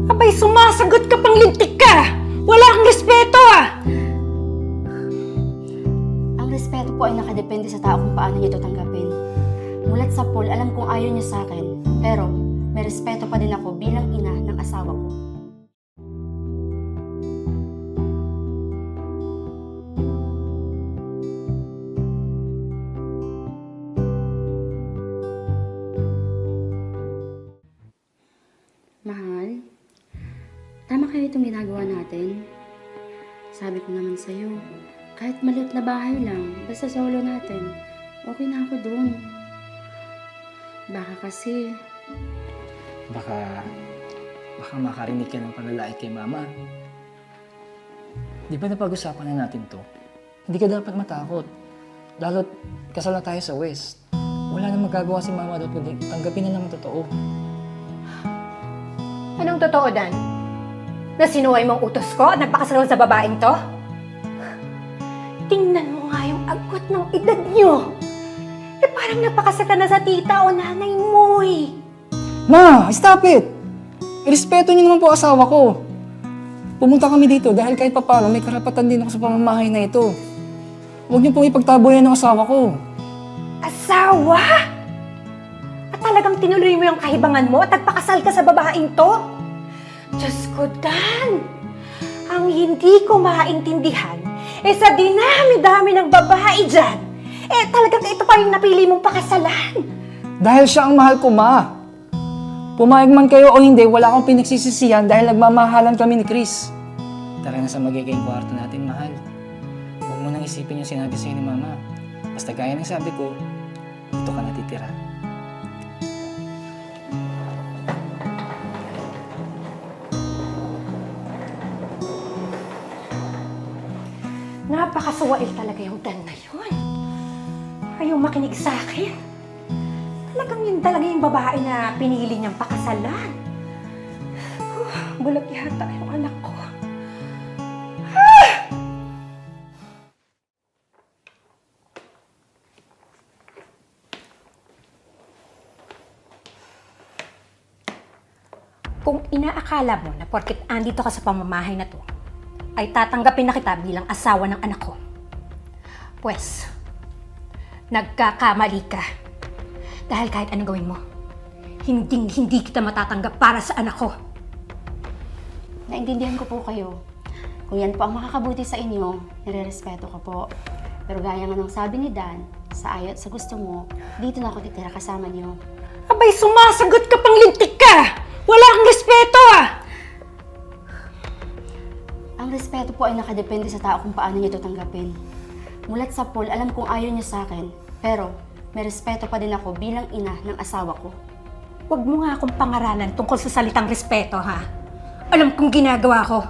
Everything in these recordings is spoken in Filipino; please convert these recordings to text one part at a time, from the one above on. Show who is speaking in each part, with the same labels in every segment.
Speaker 1: Abay, sumasagot ka pang lintik ka! Wala kang respeto ah!
Speaker 2: Ang respeto po ay nakadepende sa tao kung paano niya ito tanggapin. Mulat sa pool, alam kong ayaw niya sa akin. Pero, may respeto pa din ako bilang ina ng asawa ko. Mahal, tama kaya itong ginagawa natin? Sabi ko naman sa'yo, kahit maliit na bahay lang, basta solo natin, okay na ako dun. Baka kasi,
Speaker 3: Baka makarinig ka ng panlalait kay mama. Di ba napag-usapan na natin to? Hindi ka dapat matakot. Lalo't kasal na tayo sa West. Wala na magagawa si mama doon kundi tanggapin na lang ang totoo.
Speaker 1: Anong totoo, Dan? Na sinuway mong utos ko at nagpakasal sa babaeng to? Tingnan mo nga yung agwat ng edad nyo. Eh parang napakasata na sa tita o nanay mo eh.
Speaker 3: Ma! Stop it! Irespeto niyo naman po asawa ko. Pumunta kami dito dahil kahit papano may karapatan din ako sa pamamahay na ito. Huwag niyo pong ipagtaboyan ng asawa ko.
Speaker 1: Asawa? At talagang tinuloy mo yung kahibangan mo at nagpakasal ka sa babaeng to? Diyos ko, Dan! Ang hindi ko maintindihan, sa dinami-dami ng babae dyan, talagang ito pa yung napili mong pakasalan.
Speaker 3: Dahil siya ang mahal ko, ma. Pumayag man kayo o hindi, wala akong pinagsisisihan dahil nagmamahalan kami ni Chris. Tara na sa magiging kwarto natin, mahal. Huwag mo nang isipin yung sinabi sa'yo ni mama. Basta gaya ng sabi ko, dito ka natitira.
Speaker 1: Napakasuwail talaga yung Dan na yun. Ayaw makinig sa akin. Talagang yun talaga yung babae na pinili niyang pakasalan. Bulag yata yung anak ko. Kung inaakala mo na porket andito ka sa pamamahay na to, ay tatanggapin na kita bilang asawa ng anak ko. Pwes, nagkakamali ka. Dahil kahit anong gawin mo, hindi kita matatanggap para sa anak ko.
Speaker 2: Naintindihan ko po kayo. Kung yan po ang makakabuti sa inyo, nire-respeto ko po. Pero gaya nga ng sabi ni Dan, sa ayaw at sa gusto mo, dito na ako titira kasama niyo.
Speaker 1: Abay, sumasagot ka pang lintik ka! Wala kang respeto ah!
Speaker 2: Ang respeto po ay nakadepende sa tao kung paano niya ito tanggapin. Mulat sa pool, alam kong ayaw niya sa akin. Pero, may respeto pa din ako bilang ina ng asawa ko.
Speaker 1: Huwag mo nga akong pangaralan tungkol sa salitang respeto, ha? Alam kong ginagawa ko.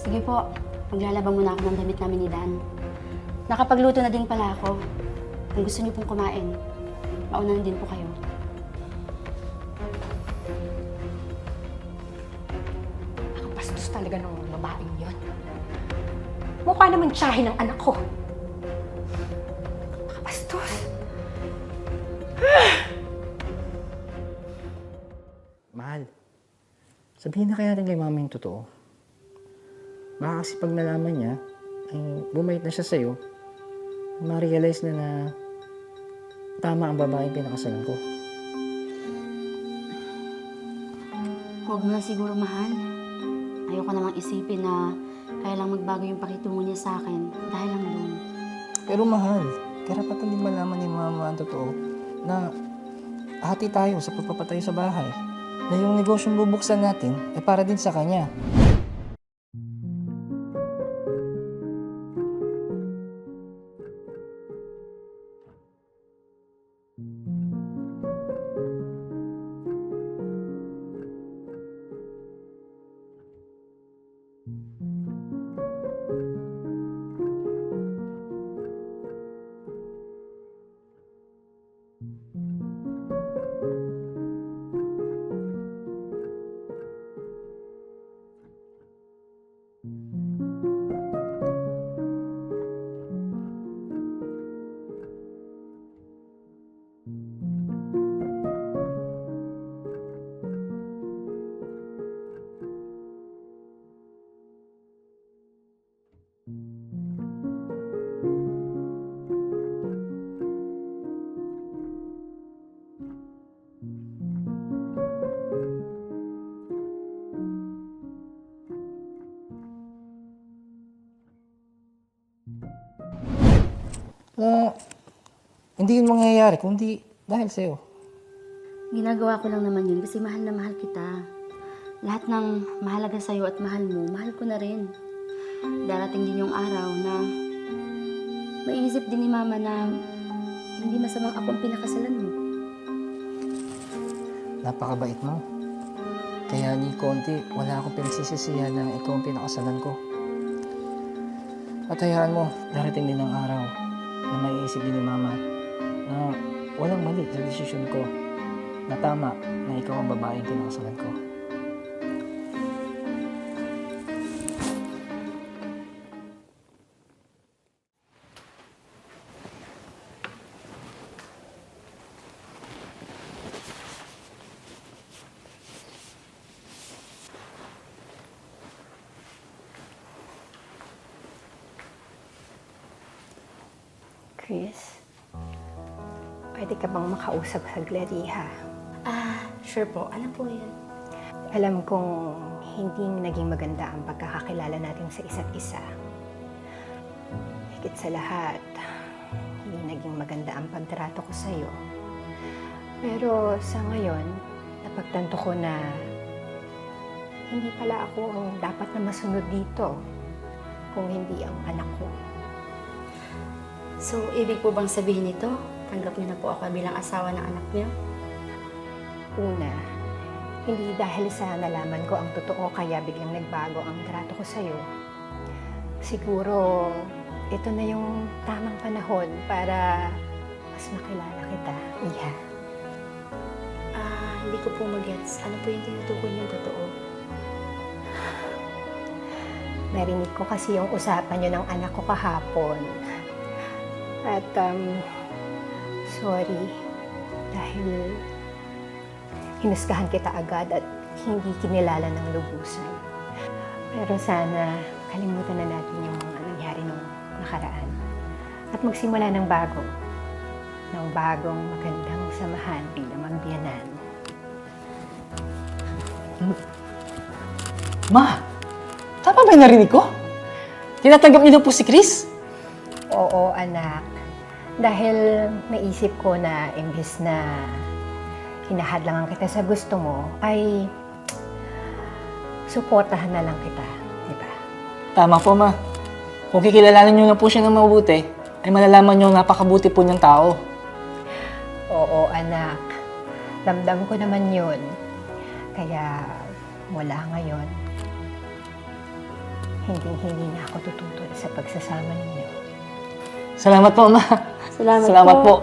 Speaker 2: Sige po, maglalabang muna ako ng damit namin ni Dan. Nakapagluto na din pala ako. Kung gusto niyo pong kumain, mauna na din po kayo.
Speaker 1: Ang bastos talaga ng babaeng yon. Mukha naman tiyahin ng anak ko. Bastos.
Speaker 3: Mahal, sabihin na kaya natin kay mama yung totoo. Baka kasi pag nalaman niya, ay bumait na siya sa'yo, ma-realize na tama ang babaeng pinakasalan ko.
Speaker 2: Huwag mo na siguro, mahal. Ayoko namang isipin na kaya lang magbago yung pakitungo niya sa akin dahil lang doon.
Speaker 3: Pero mahal, karapatan din malaman ni mama ang totoo na hati tayo sa pagpapatayo sa bahay. Na yung negosyong bubuksan natin ay para din sa kanya. Hindi yun mangyayari, kundi dahil sa'yo.
Speaker 2: Ginagawa ko lang naman yun kasi mahal na mahal kita. Lahat ng mahalaga sa'yo at mahal mo, mahal ko na rin. Darating din yung araw na maiisip din ni Mama na hindi masamang ako ang pinakasalan mo.
Speaker 3: Napakabait mo. Kaya ni konti, wala akong pinagsisisihan na ikaw ang pinakasalan ko. At hayaan mo, darating din ang araw na maiisip din ni Mama na walang mali sa desisyon ko, na tama na ikaw ang babaeng pinakasalan ko.
Speaker 1: Chris, pwede ka bang makausap saglit, Iha?
Speaker 2: Sure po. Ano po yan?
Speaker 1: Alam kong hindi naging maganda ang pagkakakilala natin sa isa't isa. Higit sa lahat, hindi naging maganda ang pagtrato ko sa'yo. Pero sa ngayon, napagtanto ko na hindi pala ako ang dapat na masunod dito kung hindi ang anak ko.
Speaker 2: So, ibig po bang sabihin nito? Tanggap niyo na po ako bilang asawa ng anak niyo?
Speaker 1: Una, hindi dahil sa nalaman ko ang totoo kaya biglang nagbago ang trato ko sa'yo. Siguro, ito na yung tamang panahon para mas makilala kita, Iha.
Speaker 2: Hindi ko po mag-gets. Ano po yung tinutukoy niyong totoo?
Speaker 1: Narinig ko kasi yung usapan niyo ng anak ko kahapon. At, sorry, dahil hinusgahan kita agad at hindi kinilala ng lubusan. Pero sana kalimutan na natin yung mga nangyari nung nakaraan. At magsimula ng bago. Ng bagong magandang samahan bilang magbiyanan.
Speaker 3: Ma! Tama ba yung narinig ko? Tinatanggap niyo na po si Chris?
Speaker 1: Oo, anak. Dahil naisip ko na imbes na hinahadlangan kita sa gusto mo, ay suportahan na lang kita, di ba?
Speaker 3: Tama po, Ma. Kung kikilalanin niyo na po siya ng mabuti, ay malalaman niyo napakabuti po niyang tao.
Speaker 1: Oo, anak. Damdam ko naman yun. Kaya mula ngayon, hindi na ako tututol sa pagsasama ninyo.
Speaker 3: Salamat po, Ma.
Speaker 2: Salamat
Speaker 3: po.